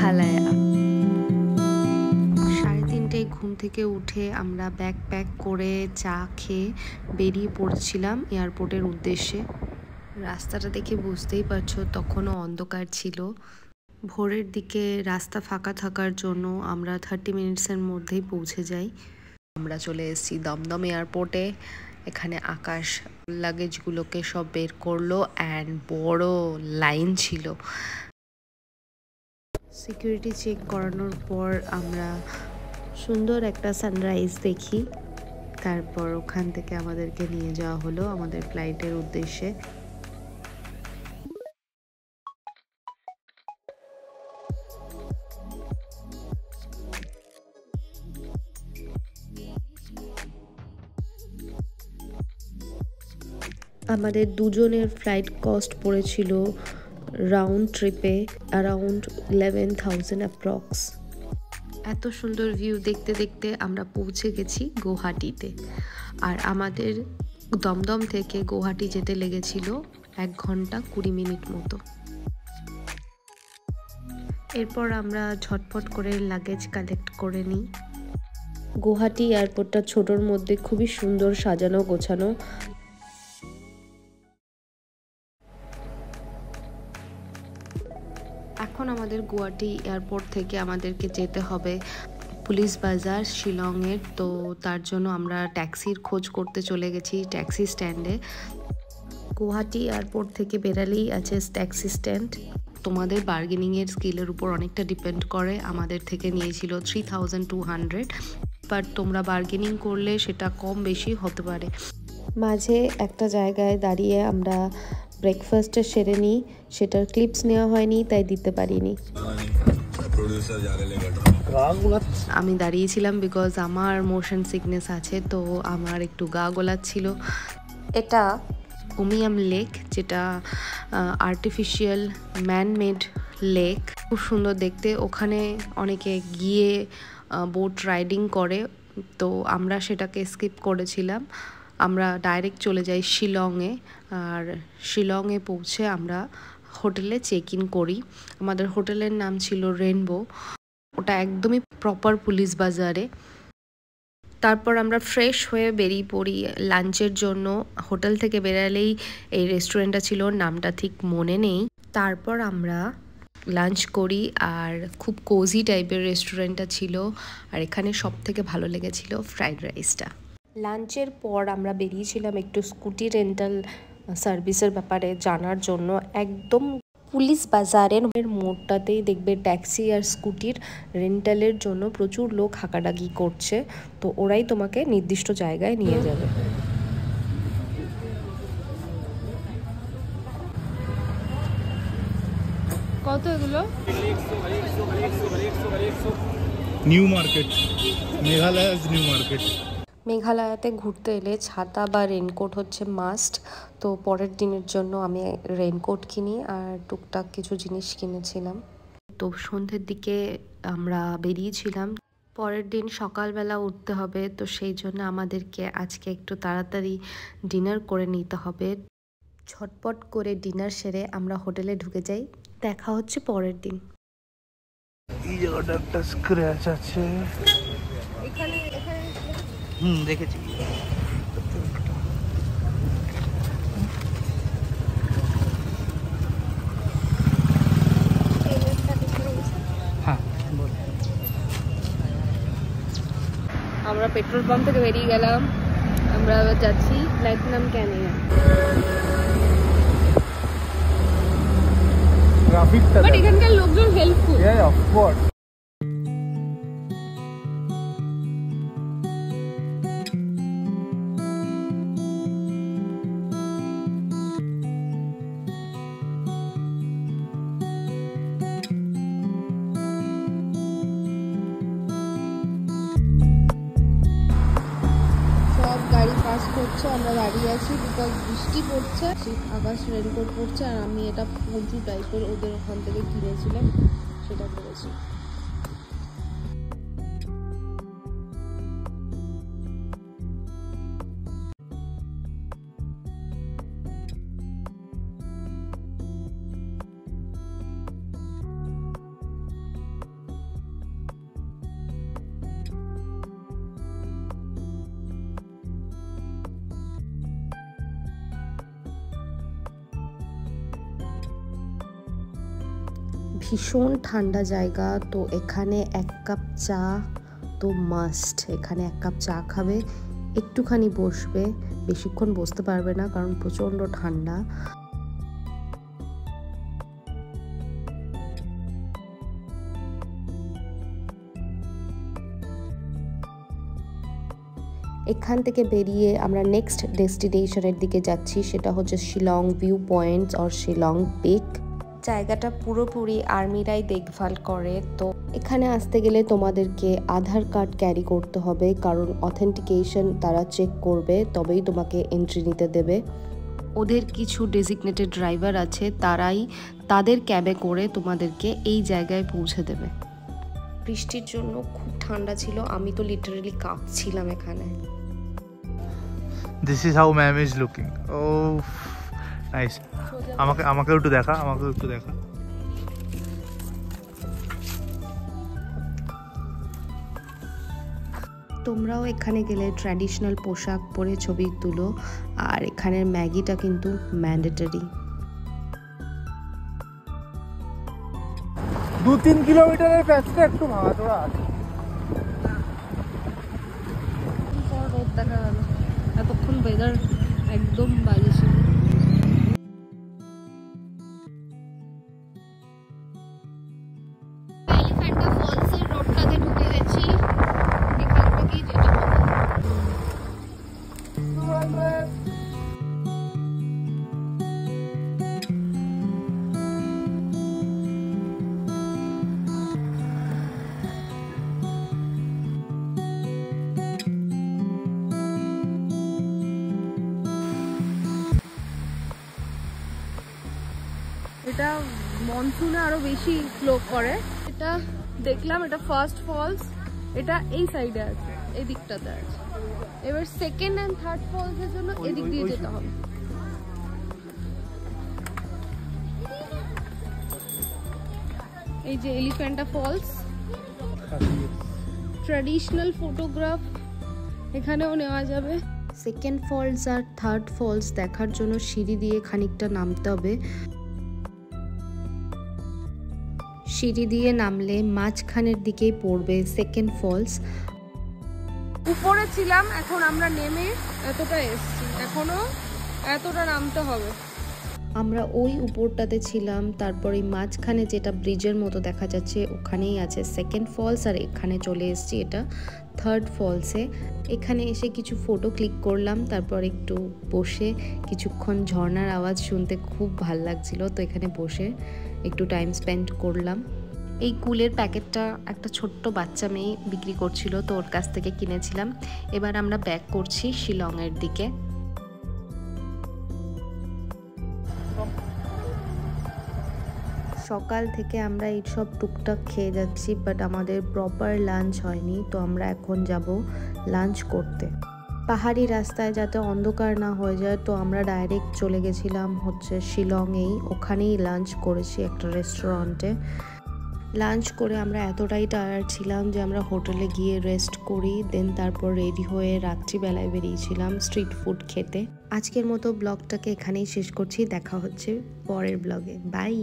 মেঘালয়া। 3:30টায় ঘুম থেকে উঠে আমরা ব্যাগ প্যাক করে চা খেয়ে বেরিয়ে পড়ছিলাম এয়ারপোর্টের উদ্দেশ্যে। রাস্তাটা দেখে বুঝতেই পারছো তখনও অন্ধকার ছিল। ভোরের দিকে রাস্তা ফাঁকা থাকার জন্য আমরা 30 মিনিটসের মধ্যেই পৌঁছে যাই। আমরা চলে এসেছি দমদম এয়ারপোর্টে। এখানে আকাশ লাগেজগুলোকে সব বের করলো অ্যান্ড বড় লাইন ছিল। সিকিউরিটি চেক করানোর পর আমরা সুন্দর একটা সানরাইজ দেখি। তারপর ওখান থেকে আমাদেরকে নিয়ে যাওয়া হলো আমাদের ফ্লাইটের উদ্দেশ্যে। আমাদের দুজনের ফ্লাইট কস্ট পড়েছিল রাউন্ড ট্রিপে অ্যারাউন্ড 11,000 অ্যাপ্রক্স। এত সুন্দর ভিউ দেখতে দেখতে আমরা পৌঁছে গেছি গুয়াহাটিতে। আর আমাদের দমদম থেকে গুয়াহাটি যেতে লেগেছিল 1 ঘন্টা 20 মিনিট মতো। এরপর আমরা ঝটপট করে লাগেজ কালেক্ট করে নিই। গুয়াহাটি এয়ারপোর্টটা ছোটোর মধ্যে খুবই সুন্দর সাজানো গোছানো। এখন আমাদের গুয়াহাটি এয়ারপোর্ট থেকে আমাদেরকে যেতে হবে পুলিশ বাজার শিলংয়ের। তো তার জন্য আমরা ট্যাক্সির খোঁজ করতে চলে গেছি ট্যাক্সি স্ট্যান্ডে। গুয়াহাটি এয়ারপোর্ট থেকে বেরালেই আছে ট্যাক্সি স্ট্যান্ড। তোমাদের বার্গেনিংয়ের স্কিলের উপর অনেকটা ডিপেন্ড করে। আমাদের থেকে নিয়েছিল 3200, বাট তোমরা বার্গেনিং করলে সেটা কম বেশি হতে পারে। মাঝে একটা জায়গায় দাঁড়িয়ে আমরা ব্রেকফাস্টে সেরে নিই, সেটার ক্লিপস নেওয়া হয়নি তাই দিতে পারিনি। আমি দাঁড়িয়েছিলাম বিকজ আমার মোশন সিকনেস আছে, তো আমার একটু গা গোলাচ্ছিল। এটা উমিয়াম লেক, যেটা আর্টিফিশিয়াল ম্যানমেড লেক, খুব সুন্দর দেখতে। ওখানে অনেকে গিয়ে বোট রাইডিং করে, তো আমরা সেটাকে স্কিপ করেছিলাম। আমরা ডাইরেক্ট চলে যাই শিলংয়ে। আর শিলংয়ে পৌঁছে আমরা হোটেলে চেক ইন করি। আমাদের হোটেলের নাম ছিল রেনবো। ওটা একদমই প্রপার পুলিশ বাজারে। তারপর আমরা ফ্রেশ হয়ে বেরিয়ে পড়ি লাঞ্চের জন্য। হোটেল থেকে বেরালেই এই রেস্টুরেন্টটা ছিল, নামটা ঠিক মনে নেই। তারপর আমরা লাঞ্চ করি, আর খুব কোজি টাইপের রেস্টুরেন্টটা ছিল। আর এখানে সব থেকে ভালো লেগেছিল ফ্রাইড রাইসটা। লাঞ্চের পর আমরা বেরিয়েছিলাম একটু স্কুটি রেন্টাল সার্ভিসের ব্যাপারে জানার জন্য। একদম পুলিশ বাজারের মোড়টাতেই দেখবে ট্যাক্সি আর স্কুটির রেন্টালের জন্য প্রচুর লোক হাঁকাডাকি করছে, তো ওরাই তোমাকে নির্দিষ্ট জায়গায় নিয়ে যাবে। কত এগুলো? New market, Meghalaya new market. মেঘালয়াতে ঘুরতে এলে ছাতা বা রেনকোট হচ্ছে মাস্ট। তো পরের দিনের জন্য আমি রেনকোট কিনি আর টুকটাক কিছু জিনিস কিনেছিলাম। তো সন্ধ্যের দিকে আমরা বেরিয়েছিলাম। পরের দিন সকালবেলা উঠতে হবে, তো সেই জন্য আমাদেরকে আজকে একটু তাড়াতাড়ি ডিনার করে নিতে হবে। ঝটপট করে ডিনার সেরে আমরা হোটেলে ঢুকে যাই। দেখা হচ্ছে পরের দিন। এই জায়গাটা একটা স্ক্র্যাচ আছে। এখানে দেখেছি। হ্যাঁ, আমরা পেট্রোল পাম্প থেকে বেরিয়ে গেলাম। আমরা এবার যাচ্ছি, ফ্লাইট নাম কেন বাট এখানকার লোকজন হেল্পফুল। Of course. সব গাড়ি পাস করছে, আমরা দাঁড়িয়ে আছি বিকজ বৃষ্টি পড়ছে। আকাশ রেনকোট পড়ছে, আর আমি এটা পঞ্চু টাইপের ওদের ওখান থেকে কিনেছিলাম, সেটা করেছি। ভীষণ ঠান্ডা জায়গা, তো এখানে 1 কাপ চা তো মাস্ট। এখানে 1 কাপ চা খাবে, একটুখানি বসবে, বেশিক্ষণ বসতে পারবে না কারণ প্রচণ্ড ঠান্ডা। এখান থেকে বেরিয়ে আমরা নেক্সট ডেস্টিনেশনের দিকে যাচ্ছি, সেটা হচ্ছে শিলং ভিউ পয়েন্টস আর শিলং পিক। জায়গাটা পুরোপুরি আর্মিরাই দেখভাল করে, তো এখানে আসতে গেলে তোমাদেরকে আধার কার্ড ক্যারি করতে হবে, কারণ অথেন্টিকেশন তারা চেক করবে, তবেই তোমাকে এন্ট্রি নিতে দেবে। ওদের কিছু ডেজিগনেটেড ড্রাইভার আছে, তারাই তাদের ক্যাবে করে তোমাদেরকে এই জায়গায় পৌঁছে দেবে। বৃষ্টির জন্য খুব ঠান্ডা ছিল, আমি তো লিটারালি কাঁপছিলাম এখানে। This is how ma'am is looking. Oh, nice. আমাকে একটু দেখা, তোমরাও এখানে গেলে ট্র্যাডিশনাল পোশাক পরে ছবি তুলো, আর এখানের ম্যাগিটা কিন্তু ম্যান্ডেটরি। 2-3 কিলোমিটারের প্যাচটা একটু ভাঙাচোরা আছে। রোদ দেখা গেল, এতক্ষণ ওয়েদার একদম বাজে ছিল। এলিফ্যান্টা ফলসের রোডটাতে ঢুকে গেছি, এখান থেকেই যেতে হবে। এটা মনসুনে আরো বেশি ফ্লো করে। এটা দেখলাম, এটা ফার্স্ট ফলস, এটা এই সাইডে আছে, এই দিকটাতে আছে। এবার সেকেন্ড এন্ড থার্ড ফলস এর জন্য এদিক দিয়ে যেতে হবে। এই যে এলিফ্যান্টা ফলস, ট্র্যাডিশনাল ফটোগ্রাফ এখানেও নেওয়া যাবে। সেকেন্ড ফলস আর থার্ড ফলস দেখার জন্য সিঁড়ি দিয়ে খানিকটা নামতে হবে। সিঁড়ি দিয়ে নামলে মাঝখানের দিকেই পড়বে সেকেন্ড ফলস। উপরে ছিলাম, এখন আমরা নেমে এতটা এসছি, এখনো এতটা নামতে হবে। আমরা ওই উপরটাতে ছিলাম, তারপরে মাঝখানে যেটা ব্রিজের মতো দেখা যাচ্ছে ওখানেই আছে সেকেন্ড ফলস, আর এখানে চলে এসেছি এটা থার্ড ফলসে। এখানে এসে কিছু ফটো ক্লিক করলাম, তারপর একটু বসে কিছুক্ষণ ঝর্ণার আওয়াজ শুনতে খুব ভাল লাগছিল, তো এখানে বসে একটু টাইম স্পেন্ড করলাম। এই কুলের প্যাকেটটা একটা ছোট্ট বাচ্চা মেয়ে বিক্রি করছিল, তো ওর কাছ থেকে কিনেছিলাম। এবার আমরা ব্যাক করছি শিলংয়ের দিকে। সকাল থেকে আমরা এইসব টুকটাক খেয়ে যাচ্ছি, বাট আমাদের প্রপার লাঞ্চ হয়নি, তো আমরা এখন যাব লাঞ্চ করতে। পাহাড়ি রাস্তায় যাতে অন্ধকার না হয়ে যায়, তো আমরা ডাইরেক্ট চলে গেছিলাম হচ্ছে শিলংয়েই, ওখানেই লাঞ্চ করেছি একটা রেস্টুরেন্টে। লাঞ্চ করে আমরা এতটাই টায়ার্ড ছিলাম যে আমরা হোটেলে গিয়ে রেস্ট করি, দেন তারপর রেডি হয়ে রাত্রিবেলায় বেরিয়েছিলাম স্ট্রিট ফুড খেতে। আজকের মতো ব্লগটাকে এখানেই শেষ করছি, দেখা হচ্ছে পরের ব্লগে, বাই।